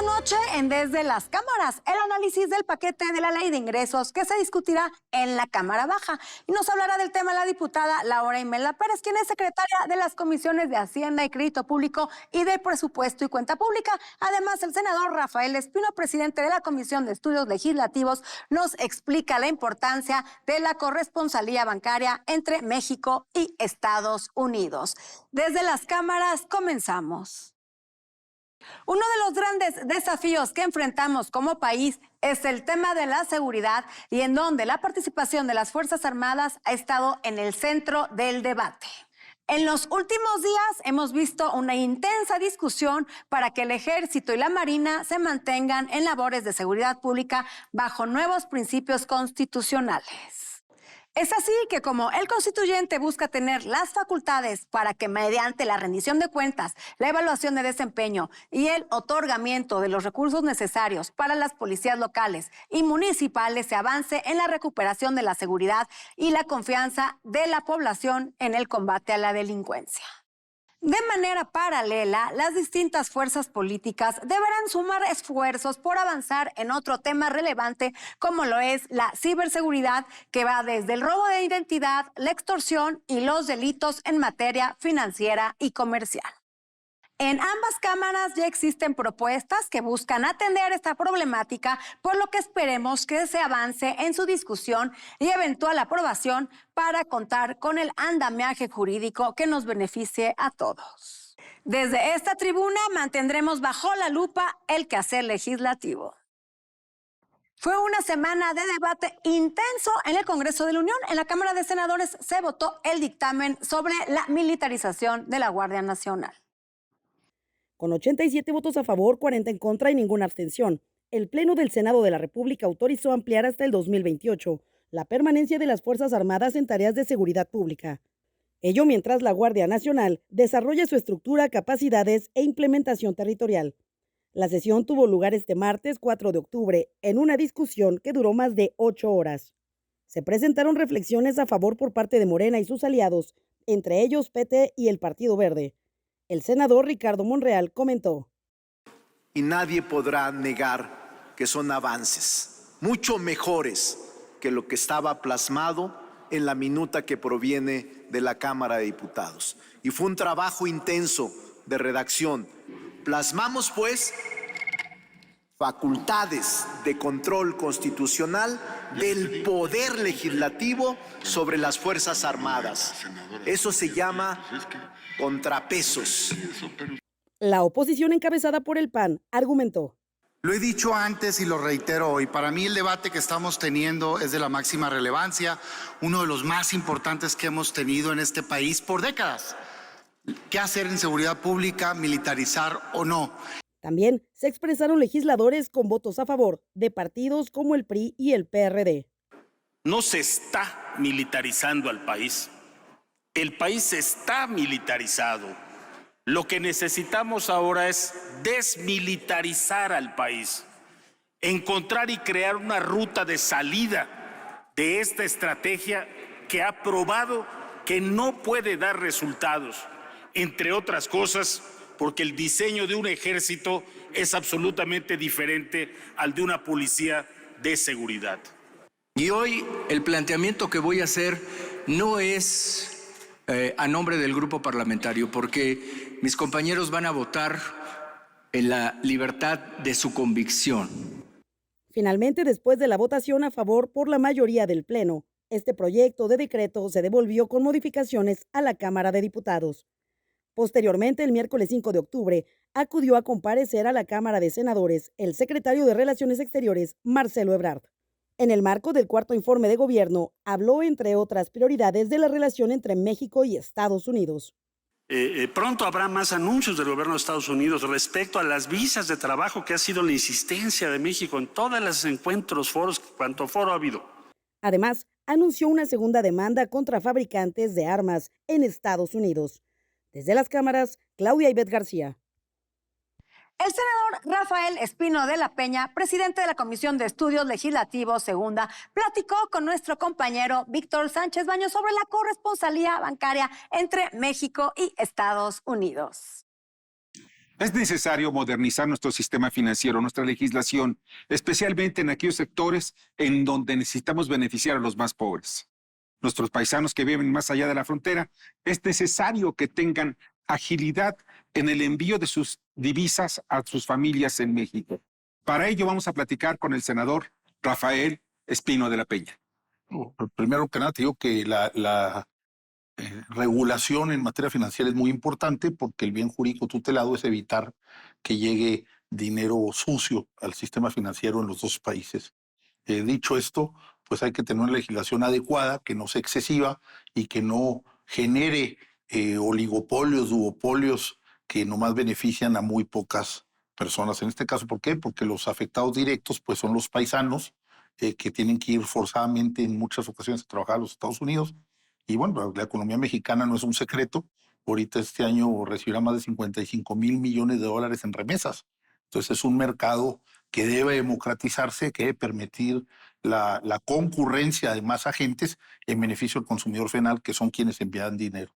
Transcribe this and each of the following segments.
noche en Desde las Cámaras, el análisis del paquete de la Ley de Ingresos que se discutirá en la Cámara Baja. Y nos hablará del tema la diputada Laura Imelda Pérez, quien es secretaria de las comisiones de Hacienda y Crédito Público y de Presupuesto y Cuenta Pública. Además, el senador Rafael Espino, presidente de la Comisión de Estudios Legislativos, nos explica la importancia de la corresponsalía bancaria entre México y Estados Unidos. Desde las Cámaras comenzamos. Uno de los grandes desafíos que enfrentamos como país es el tema de la seguridad y en donde la participación de las Fuerzas Armadas ha estado en el centro del debate. En los últimos días hemos visto una intensa discusión para que el Ejército y la Marina se mantengan en labores de seguridad pública bajo nuevos principios constitucionales. Es así que como el constituyente busca tener las facultades para que mediante la rendición de cuentas, la evaluación de desempeño y el otorgamiento de los recursos necesarios para las policías locales y municipales se avance en la recuperación de la seguridad y la confianza de la población en el combate a la delincuencia. De manera paralela, las distintas fuerzas políticas deberán sumar esfuerzos por avanzar en otro tema relevante como lo es la ciberseguridad, que va desde el robo de identidad, la extorsión y los delitos en materia financiera y comercial. En ambas cámaras ya existen propuestas que buscan atender esta problemática, por lo que esperemos que se avance en su discusión y eventual aprobación para contar con el andamiaje jurídico que nos beneficie a todos. Desde esta tribuna mantendremos bajo la lupa el quehacer legislativo. Fue una semana de debate intenso en el Congreso de la Unión. En la Cámara de Senadores se votó el dictamen sobre la militarización de la Guardia Nacional. Con 87 votos a favor, 40 en contra y ninguna abstención, el Pleno del Senado de la República autorizó ampliar hasta el 2028 la permanencia de las Fuerzas Armadas en tareas de seguridad pública. Ello mientras la Guardia Nacional desarrolla su estructura, capacidades e implementación territorial. La sesión tuvo lugar este martes 4 de octubre en una discusión que duró más de 8 horas. Se presentaron reflexiones a favor por parte de Morena y sus aliados, entre ellos PT y el Partido Verde. El senador Ricardo Monreal comentó: y nadie podrá negar que son avances mucho mejores que lo que estaba plasmado en la minuta que proviene de la Cámara de Diputados. Y fue un trabajo intenso de redacción. Plasmamos, pues, facultades de control constitucional del poder legislativo sobre las Fuerzas Armadas. Eso se llama contrapesos. La oposición encabezada por el PAN argumentó: lo he dicho antes y lo reitero hoy, para mí el debate que estamos teniendo es de la máxima relevancia, uno de los más importantes que hemos tenido en este país por décadas. ¿Qué hacer en seguridad pública, militarizar o no? También se expresaron legisladores con votos a favor de partidos como el PRI y el PRD. No se está militarizando al país. El país está militarizado. Lo que necesitamos ahora es desmilitarizar al país, encontrar y crear una ruta de salida de esta estrategia que ha probado que no puede dar resultados, entre otras cosas, porque el diseño de un ejército es absolutamente diferente al de una policía de seguridad. Y hoy el planteamiento que voy a hacer no es a nombre del grupo parlamentario, porque mis compañeros van a votar en la libertad de su convicción. Finalmente, después de la votación a favor por la mayoría del Pleno, este proyecto de decreto se devolvió con modificaciones a la Cámara de Diputados. Posteriormente, el miércoles 5 de octubre, acudió a comparecer a la Cámara de Senadores el secretario de Relaciones Exteriores, Marcelo Ebrard. En el marco del cuarto informe de gobierno, habló, entre otras prioridades, de la relación entre México y Estados Unidos. Pronto habrá más anuncios del gobierno de Estados Unidos respecto a las visas de trabajo, que ha sido la insistencia de México en todos los encuentros, foros, cuanto foro ha habido. Además, anunció una segunda demanda contra fabricantes de armas en Estados Unidos. Desde las cámaras, Claudia Ivette García. El senador Rafael Espino de la Peña, presidente de la Comisión de Estudios Legislativos Segunda, platicó con nuestro compañero Víctor Sánchez Baños sobre la corresponsalía bancaria entre México y Estados Unidos. Es necesario modernizar nuestro sistema financiero, nuestra legislación, especialmente en aquellos sectores en donde necesitamos beneficiar a los más pobres. Nuestros paisanos que viven más allá de la frontera, es necesario que tengan agilidad en el envío de sus divisas a sus familias en México. Para ello vamos a platicar con el senador Rafael Espino de la Peña. Primero que nada, te digo que la regulación en materia financiera es muy importante porque el bien jurídico tutelado es evitar que llegue dinero sucio al sistema financiero en los dos países. Dicho esto, pues hay que tener una legislación adecuada, que no sea excesiva y que no genere oligopolios, duopolios que nomás benefician a muy pocas personas. En este caso, ¿por qué? Porque los afectados directos pues son los paisanos que tienen que ir forzadamente en muchas ocasiones a trabajar a los Estados Unidos. Y bueno, la economía mexicana no es un secreto. Ahorita este año recibirá más de 55 mil millones de dólares en remesas. Entonces es un mercado que debe democratizarse, que debe permitir la concurrencia de más agentes en beneficio del consumidor final, que son quienes envían dinero.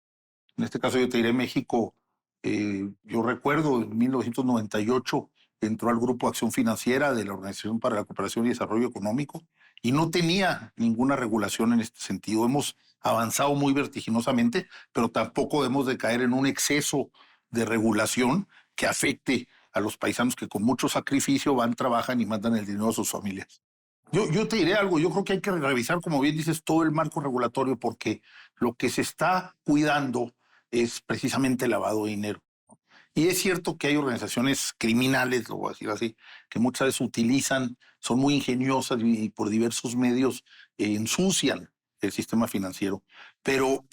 En este caso yo te diré, México, yo recuerdo en 1998 entró al Grupo Acción Financiera de la Organización para la Cooperación y Desarrollo Económico y no tenía ninguna regulación en este sentido. Hemos avanzado muy vertiginosamente, pero tampoco debemos de caer en un exceso de regulación que afecte a los paisanos que con mucho sacrificio van, trabajan y mandan el dinero a sus familias. Yo te diré algo, yo creo que hay que revisar, como bien dices, todo el marco regulatorio porque lo que se está cuidando es precisamente el lavado de dinero. Y es cierto que hay organizaciones criminales, lo voy a decir así, que muchas veces utilizan, son muy ingeniosas y por diversos medios ensucian el sistema financiero. Pero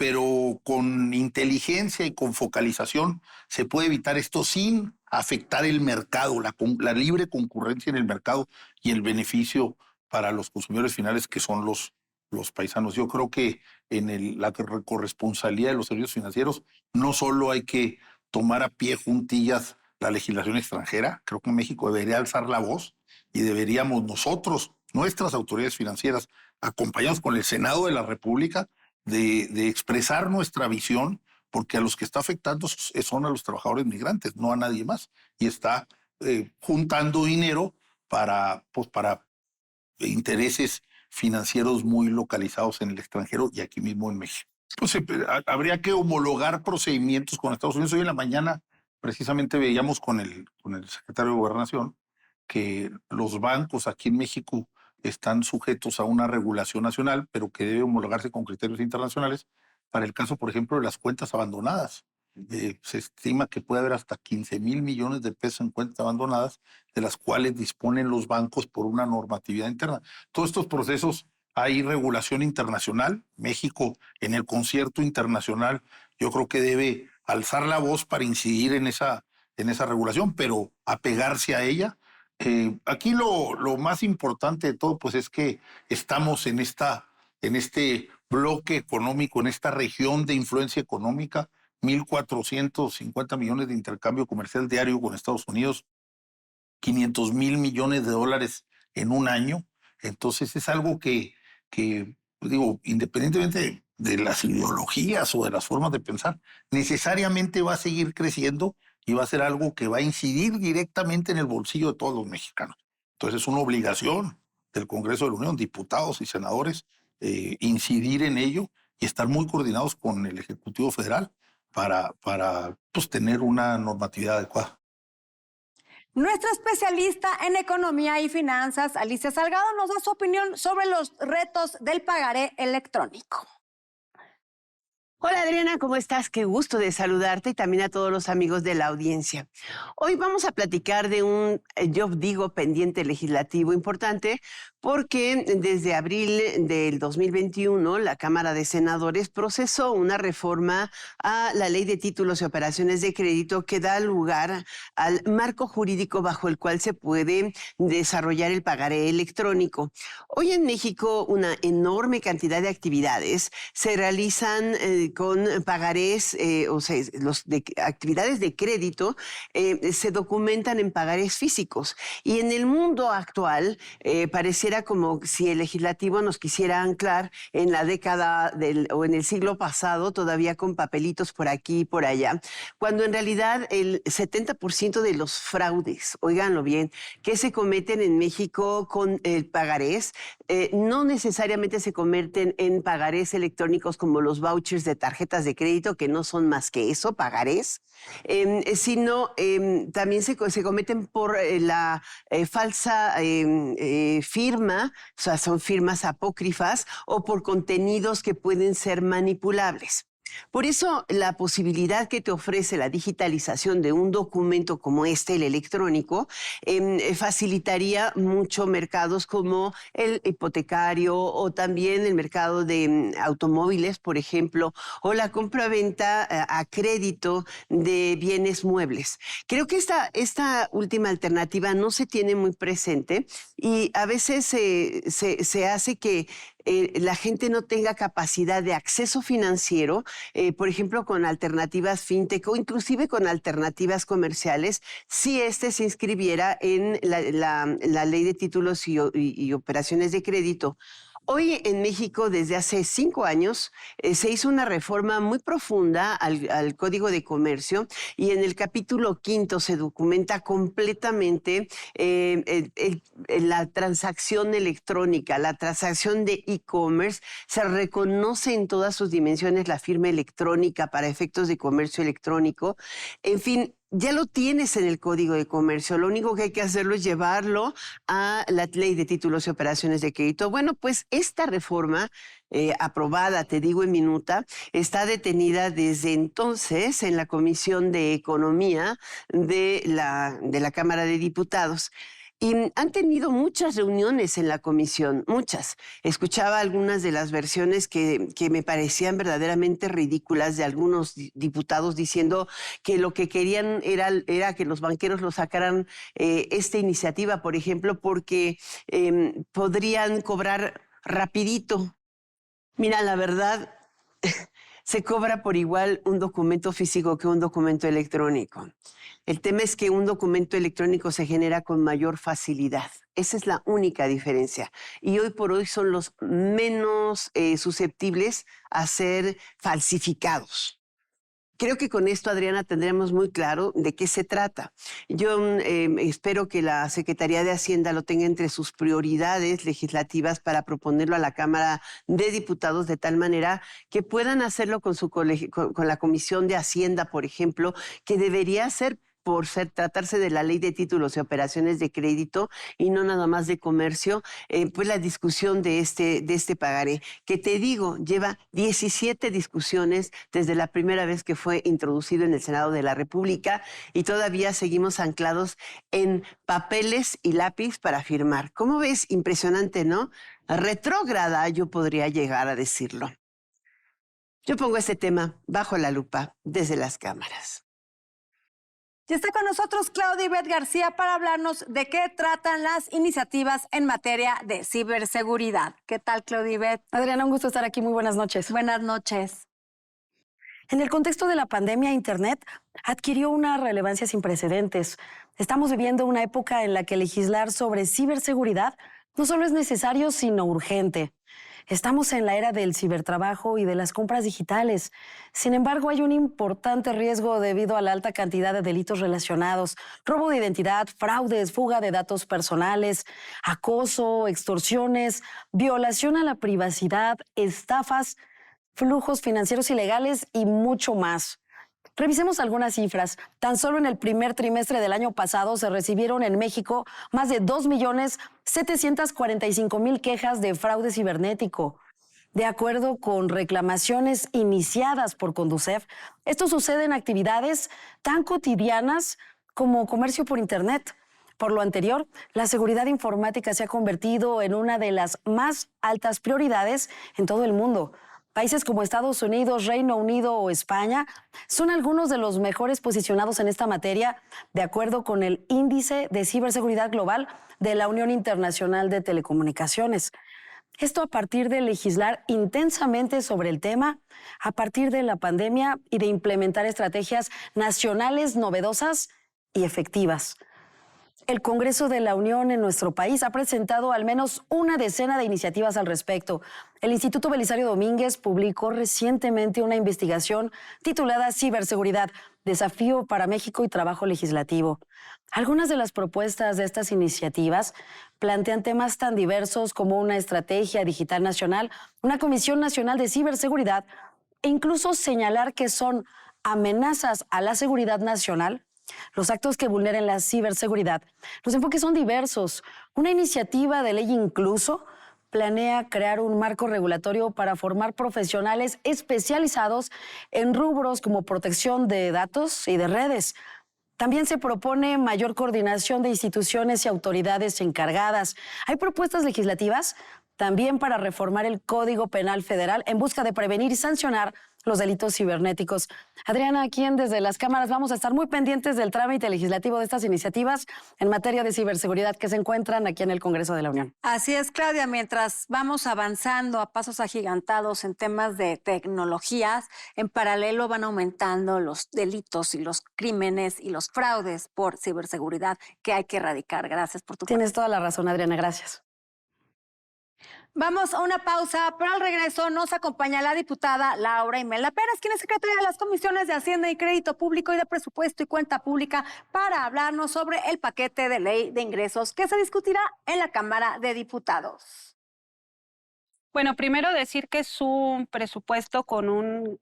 con inteligencia y con focalización se puede evitar esto sin afectar el mercado, la libre concurrencia en el mercado y el beneficio para los consumidores finales que son los paisanos. Yo creo que en la corresponsabilidad de los servicios financieros no solo hay que tomar a pie juntillas la legislación extranjera, creo que México debería alzar la voz y deberíamos nosotros, nuestras autoridades financieras, acompañados con el Senado de la República, de expresar nuestra visión, porque a los que está afectando son a los trabajadores migrantes, no a nadie más. Y está juntando dinero para intereses financieros muy localizados en el extranjero y aquí mismo en México. Pues habría que homologar procedimientos con Estados Unidos. Hoy en la mañana precisamente veíamos con el secretario de Gobernación que los bancos aquí en México están sujetos a una regulación nacional, pero que debe homologarse con criterios internacionales para el caso, por ejemplo, de las cuentas abandonadas. Se estima que puede haber hasta 15 mil millones de pesos en cuentas abandonadas, de las cuales disponen los bancos por una normatividad interna. Todos estos procesos hay regulación internacional. México, en el concierto internacional, yo creo que debe alzar la voz para incidir en esa regulación, pero apegarse a ella. Aquí lo más importante de todo, pues, es que estamos en este bloque económico, en esta región de influencia económica, 1.450 millones de intercambio comercial diario con Estados Unidos, 500 mil millones de dólares en un año. Entonces es algo que digo, independientemente de las ideologías o de las formas de pensar, necesariamente va a seguir creciendo y va a ser algo que va a incidir directamente en el bolsillo de todos los mexicanos. Entonces es una obligación del Congreso de la Unión, diputados y senadores, incidir en ello y estar muy coordinados con el Ejecutivo Federal para pues, tener una normatividad adecuada. Nuestra especialista en economía y finanzas, Alicia Salgado, nos da su opinión sobre los retos del pagaré electrónico. Hola Adriana, ¿cómo estás? Qué gusto de saludarte y también a todos los amigos de la audiencia. Hoy vamos a platicar de un, yo digo, pendiente legislativo importante porque desde abril del 2021 la Cámara de Senadores procesó una reforma a la Ley de Títulos y Operaciones de Crédito que da lugar al marco jurídico bajo el cual se puede desarrollar el pagaré electrónico. Hoy en México una enorme cantidad de actividades se realizan con pagarés, o sea, actividades de crédito se documentan en pagarés físicos. Y en el mundo actual pareciera como si el legislativo nos quisiera anclar en la década o en el siglo pasado, todavía con papelitos por aquí y por allá, cuando en realidad el 70% de los fraudes, óiganlo bien, que se cometen en México con pagarés, no necesariamente se cometen en pagarés electrónicos como los vouchers de tarjetas de crédito, que no son más que eso, pagarés, sino también se cometen por la falsa firma, o sea, son firmas apócrifas, o por contenidos que pueden ser manipulables. Por eso, la posibilidad que te ofrece la digitalización de un documento como este, el electrónico, facilitaría mucho mercados como el hipotecario o también el mercado de automóviles, por ejemplo, o la compra-venta a crédito de bienes muebles. Creo que esta última alternativa no se tiene muy presente y a veces se hace que la gente no tenga capacidad de acceso financiero, por ejemplo, con alternativas fintech o inclusive con alternativas comerciales, si se inscribiera en la ley de títulos y operaciones de crédito. Hoy en México, desde hace 5 años, se hizo una reforma muy profunda al Código de Comercio y en el capítulo 5 se documenta completamente la transacción electrónica, la transacción de e-commerce. Se reconoce en todas sus dimensiones la firma electrónica para efectos de comercio electrónico. En fin, ya lo tienes en el Código de Comercio. Lo único que hay que hacerlo es llevarlo a la Ley de Títulos y Operaciones de Crédito. Bueno, pues esta reforma aprobada, te digo en minuta, está detenida desde entonces en la Comisión de Economía de la Cámara de Diputados. Y han tenido muchas reuniones en la comisión, muchas. Escuchaba algunas de las versiones que me parecían verdaderamente ridículas de algunos diputados diciendo que lo que querían era que los banqueros lo sacaran esta iniciativa, por ejemplo, porque podrían cobrar rapidito. Mira, la verdad, se cobra por igual un documento físico que un documento electrónico. El tema es que un documento electrónico se genera con mayor facilidad. Esa es la única diferencia. Y hoy por hoy son los menos susceptibles a ser falsificados. Creo que con esto, Adriana, tendremos muy claro de qué se trata. Yo espero que la Secretaría de Hacienda lo tenga entre sus prioridades legislativas para proponerlo a la Cámara de Diputados de tal manera que puedan hacerlo con la Comisión de Hacienda, por ejemplo, que debería ser tratarse de la Ley de Títulos y Operaciones de Crédito y no nada más de comercio, pues la discusión de este pagaré, que te digo, lleva 17 discusiones desde la primera vez que fue introducido en el Senado de la República y todavía seguimos anclados en papeles y lápiz para firmar. ¿Cómo ves? Impresionante, ¿no? Retrógrada, yo podría llegar a decirlo. Yo pongo este tema bajo la lupa desde las cámaras. Y está con nosotros Claudibet García para hablarnos de qué tratan las iniciativas en materia de ciberseguridad. ¿Qué tal, Claudibet? Adriana, un gusto estar aquí. Muy buenas noches. Buenas noches. En el contexto de la pandemia, Internet adquirió una relevancia sin precedentes. Estamos viviendo una época en la que legislar sobre ciberseguridad no solo es necesario, sino urgente. Estamos en la era del cibertrabajo y de las compras digitales. Sin embargo, hay un importante riesgo debido a la alta cantidad de delitos relacionados: robo de identidad, fraudes, fuga de datos personales, acoso, extorsiones, violación a la privacidad, estafas, flujos financieros ilegales y mucho más. Revisemos algunas cifras. Tan solo en el primer trimestre del año pasado se recibieron en México más de 2.745.000 quejas de fraude cibernético. De acuerdo con reclamaciones iniciadas por Conducef, esto sucede en actividades tan cotidianas como comercio por Internet. Por lo anterior, la seguridad informática se ha convertido en una de las más altas prioridades en todo el mundo. Países como Estados Unidos, Reino Unido o España son algunos de los mejores posicionados en esta materia, de acuerdo con el Índice de Ciberseguridad Global de la Unión Internacional de Telecomunicaciones. Esto a partir de legislar intensamente sobre el tema, a partir de la pandemia y de implementar estrategias nacionales novedosas y efectivas. El Congreso de la Unión en nuestro país ha presentado al menos una decena de iniciativas al respecto. El Instituto Belisario Domínguez publicó recientemente una investigación titulada Ciberseguridad, Desafío para México y Trabajo Legislativo. Algunas de las propuestas de estas iniciativas plantean temas tan diversos como una estrategia digital nacional, una Comisión Nacional de Ciberseguridad e incluso señalar que son amenazas a la seguridad nacional los actos que vulneren la ciberseguridad. Los enfoques son diversos. Una iniciativa de ley incluso planea crear un marco regulatorio para formar profesionales especializados en rubros como protección de datos y de redes. También se propone mayor coordinación de instituciones y autoridades encargadas. Hay propuestas legislativas también para reformar el Código Penal Federal en busca de prevenir y sancionar los delitos cibernéticos. Adriana, aquí desde las cámaras vamos a estar muy pendientes del trámite legislativo de estas iniciativas en materia de ciberseguridad que se encuentran aquí en el Congreso de la Unión. Así es, Claudia, mientras vamos avanzando a pasos agigantados en temas de tecnologías, en paralelo van aumentando los delitos y los crímenes y los fraudes por ciberseguridad que hay que erradicar. Gracias por tu Tienes toda la razón, Adriana, gracias. Vamos a una pausa, pero al regreso nos acompaña la diputada Laura Imelda Pérez, quien es secretaria de las Comisiones de Hacienda y Crédito Público y de Presupuesto y Cuenta Pública, para hablarnos sobre el paquete de ley de ingresos que se discutirá en la Cámara de Diputados. Bueno, primero decir que es un presupuesto con un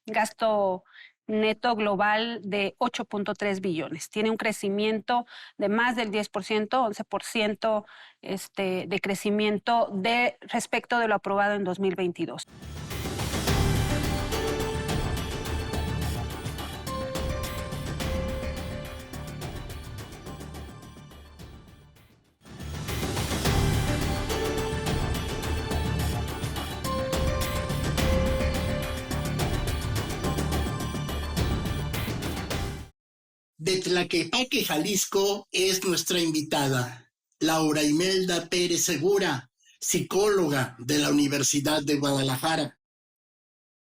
gasto neto global de 8.3 billones. Tiene un crecimiento de más del 10%, 11% de crecimiento respecto de lo aprobado en 2022. De Tlaquepaque, Jalisco, es nuestra invitada, Laura Imelda Pérez Segura, psicóloga de la Universidad de Guadalajara.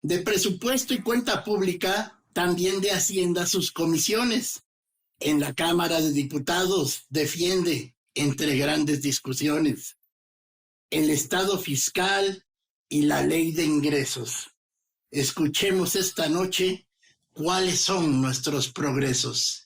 De Presupuesto y Cuenta Pública, también de Hacienda sus comisiones. En la Cámara de Diputados defiende, entre grandes discusiones, el estado fiscal y la ley de ingresos. Escuchemos esta noche cuáles son nuestros progresos.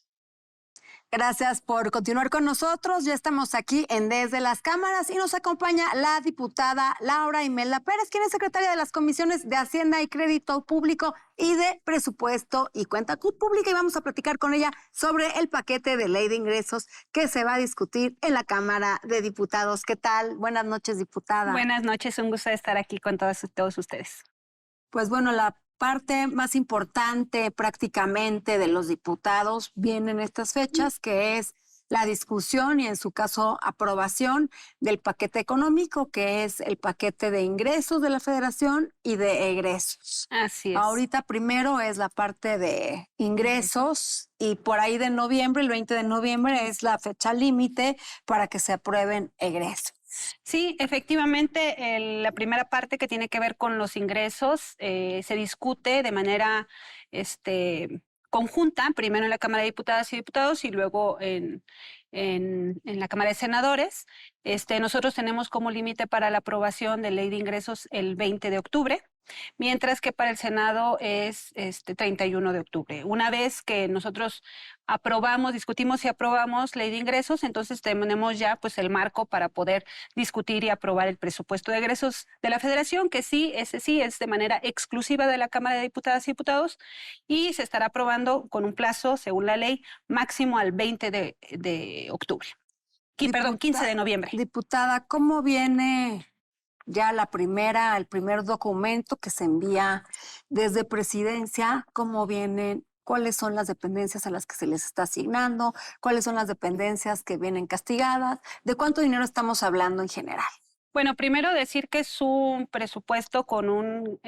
Gracias por continuar con nosotros. Ya estamos aquí en Desde las Cámaras y nos acompaña la diputada Laura Imelda Pérez, quien es secretaria de las Comisiones de Hacienda y Crédito Público y de Presupuesto y Cuenta Pública, y vamos a platicar con ella sobre el paquete de ley de ingresos que se va a discutir en la Cámara de Diputados. ¿Qué tal? Buenas noches, diputada. Buenas noches, un gusto estar aquí con todos ustedes. Pues bueno, la parte más importante prácticamente de los diputados viene en estas fechas, que es la discusión y en su caso aprobación del paquete económico, que es el paquete de ingresos de la Federación y de egresos. Así es. Ahorita primero es la parte de ingresos y por ahí de noviembre, el 20 de noviembre, es la fecha límite para que se aprueben egresos. Sí, efectivamente, la primera parte que tiene que ver con los ingresos se discute de manera conjunta, primero en la Cámara de Diputadas y Diputados y luego en la Cámara de Senadores. Nosotros tenemos como límite para la aprobación de ley de ingresos el 20 de octubre. Mientras que para el Senado es 31 de octubre. Una vez que nosotros discutimos y aprobamos ley de ingresos, entonces tenemos ya pues el marco para poder discutir y aprobar el presupuesto de egresos de la Federación, que ese sí es de manera exclusiva de la Cámara de Diputadas y Diputados y se estará aprobando con un plazo, según la ley, máximo al 20 de octubre. Perdón, 15 de noviembre. Diputada, ¿cómo viene ya el primer documento que se envía desde Presidencia? ¿Cómo vienen? ¿Cuáles son las dependencias a las que se les está asignando? ¿Cuáles son las dependencias que vienen castigadas? ¿De cuánto dinero estamos hablando en general? Bueno, primero decir que es un presupuesto con un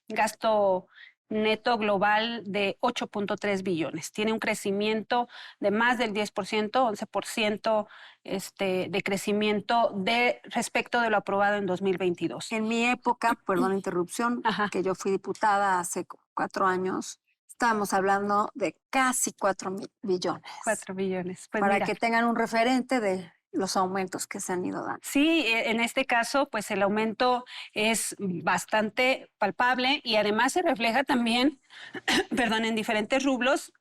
gasto neto global de 8.3 billones. Tiene un crecimiento de más del 10%, 11% de crecimiento respecto de lo aprobado en 2022. En mi época, perdón la interrupción, que yo fui diputada hace 4 años, estábamos hablando de casi 4 billones. 4 billones. Pues para mira, que tengan un referente de los aumentos que se han ido dando. Sí, en este caso, pues el aumento es bastante palpable y además se refleja también, perdón, en diferentes rubros,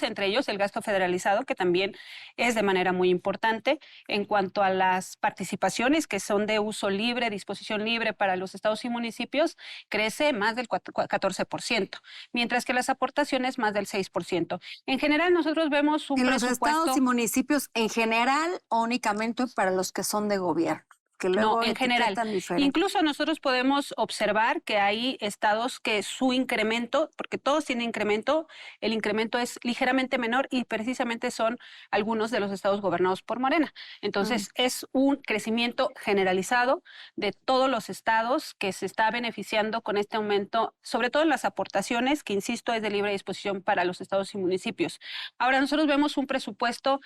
entre ellos el gasto federalizado, que también es de manera muy importante. En cuanto a las participaciones que son de uso libre, disposición libre para los estados y municipios, crece más del 14%, mientras que las aportaciones más del 6%. En general, nosotros vemos un presupuesto... ¿En los estados y municipios en general o únicamente para los que son de gobierno? Que luego no, en general. Diferente. Incluso nosotros podemos observar que hay estados que su incremento, porque todos tienen incremento, el incremento es ligeramente menor y precisamente son algunos de los estados gobernados por Morena. Entonces, es un crecimiento generalizado de todos los estados que se está beneficiando con este aumento, sobre todo en las aportaciones, que insisto, es de libre disposición para los estados y municipios. Ahora, nosotros vemos un presupuesto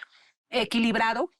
equilibrado,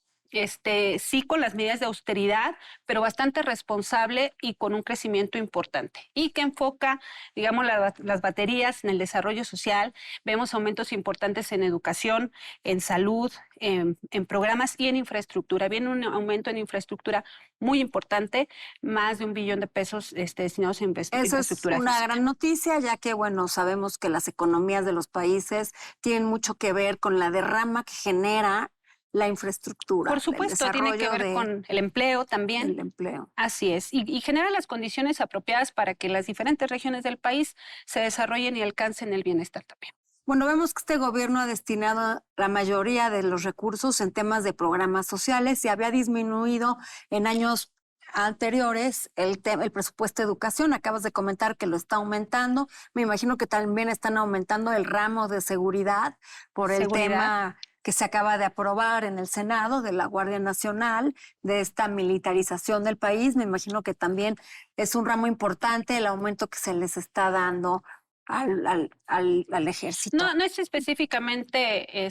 sí con las medidas de austeridad, pero bastante responsable y con un crecimiento importante. Y que enfoca, digamos, las baterías en el desarrollo social. Vemos aumentos importantes en educación, en salud, en programas y en infraestructura. Viene un aumento en infraestructura muy importante, más de $1 billón destinados a infraestructura. Eso es una gran noticia, ya que, bueno, sabemos que las economías de los países tienen mucho que ver con la derrama que genera la infraestructura. Por supuesto, tiene que ver con el empleo también. El empleo. Así es. Y genera las condiciones apropiadas para que las diferentes regiones del país se desarrollen y alcancen el bienestar también. Bueno, vemos que este gobierno ha destinado la mayoría de los recursos en temas de programas sociales y había disminuido en años anteriores el presupuesto de educación. Acabas de comentar que lo está aumentando. Me imagino que también están aumentando el ramo de seguridad por el tema que se acaba de aprobar en el Senado de la Guardia Nacional, de esta militarización del país. Me imagino que también es un ramo importante el aumento que se les está dando al ejército. No es específicamente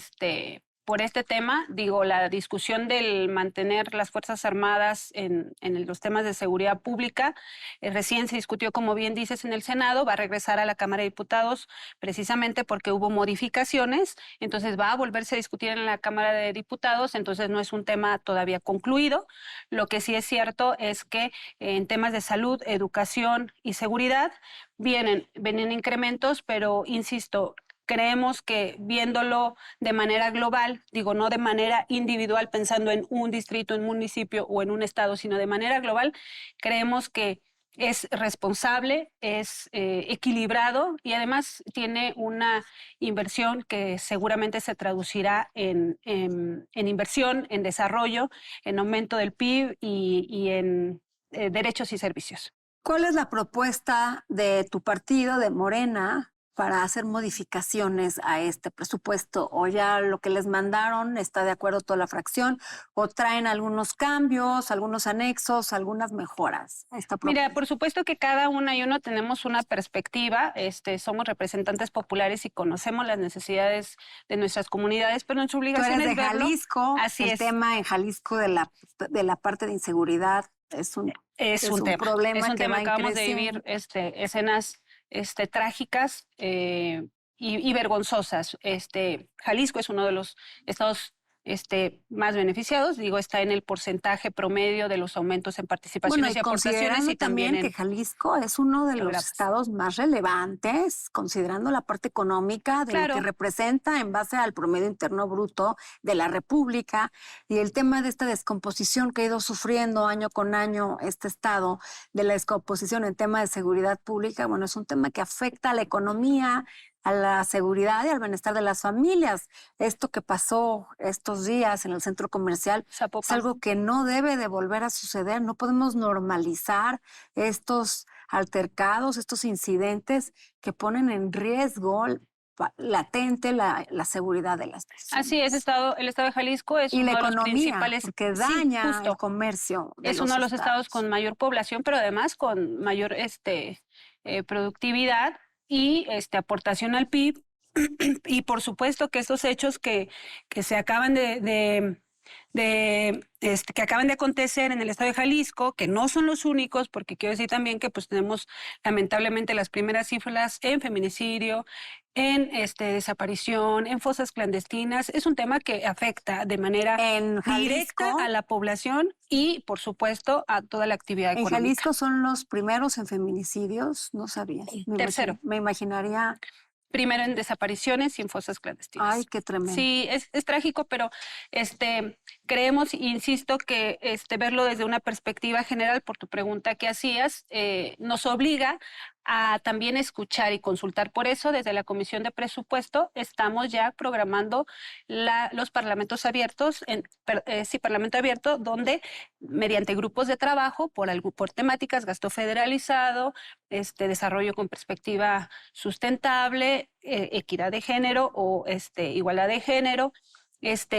por este tema, digo, la discusión del mantener las Fuerzas Armadas en los temas de seguridad pública, recién se discutió, como bien dices, en el Senado, va a regresar a la Cámara de Diputados precisamente porque hubo modificaciones, entonces va a volverse a discutir en la Cámara de Diputados, entonces no es un tema todavía concluido. Lo que sí es cierto es que en temas de salud, educación y seguridad vienen incrementos, pero insisto, creemos que viéndolo de manera global, digo, no de manera individual, pensando en un distrito, en un municipio o en un estado, sino de manera global, creemos que es responsable, es equilibrado y además tiene una inversión que seguramente se traducirá en inversión, en desarrollo, en aumento del PIB y en derechos y servicios. ¿Cuál es la propuesta de tu partido, de Morena, para hacer modificaciones a este presupuesto? ¿O ya lo que les mandaron está de acuerdo toda la fracción? ¿O traen algunos cambios, algunos anexos, algunas mejoras a esta propuesta? Mira, por supuesto que cada una y uno tenemos una perspectiva. Somos representantes populares y conocemos las necesidades de nuestras comunidades, pero nuestra obligación es verlo. Tú eres de Jalisco. Así el es. tema en Jalisco de la parte de inseguridad es un tema. problema es un que tema. va Acabamos de creciendo. vivir escenas trágicas y vergonzosas. Jalisco es uno de los estados más beneficiados, digo, está en el porcentaje promedio de los aumentos en participaciones y aportaciones. Y también que Jalisco es uno de los programas. estados más relevantes, considerando la parte económica de lo que representa en base al promedio interno bruto de la República, y el tema de esta descomposición que ha ido sufriendo año con año este estado, de la descomposición en tema de seguridad pública. Bueno, es un tema que afecta a la economía, a la seguridad y al bienestar de las familias. Esto que pasó estos días en el centro comercial es algo que no debe de volver a suceder. No podemos normalizar estos altercados, estos incidentes que ponen en riesgo latente la seguridad de las personas. Así es, el estado de Jalisco es y uno la de los economía, principales, porque daña justo, el comercio. Es uno de los estados con mayor población, pero además con mayor productividad. y aportación al PIB. Y por supuesto que estos hechos que se acaban que acaban de acontecer en el estado de Jalisco, que no son los únicos, porque quiero decir también que pues tenemos lamentablemente las primeras cifras en feminicidio, en desaparición, en fosas clandestinas. Es un tema que afecta de manera directa a la población y, por supuesto, a toda la actividad económica. ¿En Jalisco son los primeros en feminicidios? No sabía. Tercero. Me imaginaría... Primero en desapariciones y en fosas clandestinas. Ay, qué tremendo. Sí, es trágico, pero creemos, insisto, que verlo desde una perspectiva general, por tu pregunta que hacías, nos obliga a también escuchar y consultar. Por eso, desde la Comisión de Presupuesto, estamos ya programando los parlamentos abiertos, Parlamento Abierto, donde mediante grupos de trabajo, por temáticas, gasto federalizado, desarrollo con perspectiva sustentable, equidad de género o igualdad de género,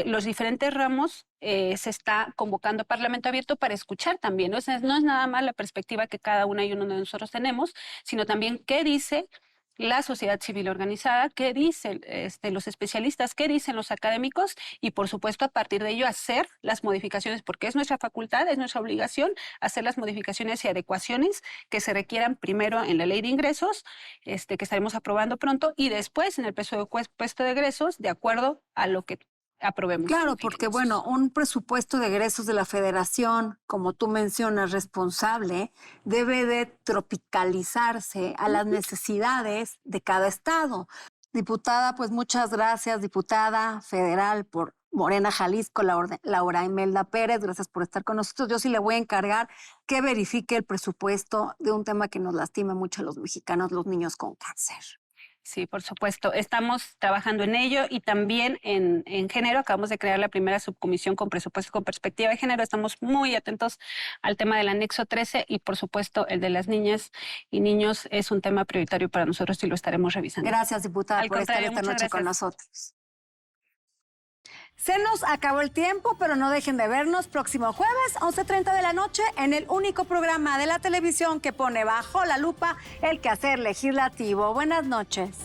los diferentes ramos se está convocando a Parlamento Abierto para escuchar también, ¿no? O sea, no es nada más la perspectiva que cada una y uno de nosotros tenemos, sino también qué dice la sociedad civil organizada, qué dicen los especialistas, qué dicen los académicos y, por supuesto, a partir de ello hacer las modificaciones, porque es nuestra facultad, es nuestra obligación hacer las modificaciones y adecuaciones que se requieran primero en la ley de ingresos, que estaremos aprobando pronto, y después en el presupuesto de egresos, de acuerdo a lo que aprobemos. Claro, porque bueno, un presupuesto de egresos de la Federación, como tú mencionas, responsable, debe de tropicalizarse a las necesidades de cada estado. Diputada, pues muchas gracias, diputada federal por Morena Jalisco, Laura Imelda Pérez, gracias por estar con nosotros. Yo sí le voy a encargar que verifique el presupuesto de un tema que nos lastima mucho a los mexicanos, los niños con cáncer. Sí, por supuesto. Estamos trabajando en ello y también en género. Acabamos de crear la primera subcomisión con presupuesto con perspectiva de género. Estamos muy atentos al tema del anexo 13 y, por supuesto, el de las niñas y niños es un tema prioritario para nosotros y lo estaremos revisando. Gracias, diputada, por estar esta noche con nosotros. Se nos acabó el tiempo, pero no dejen de vernos próximo jueves, 11:30 de la noche, en el único programa de la televisión que pone bajo la lupa el quehacer legislativo. Buenas noches.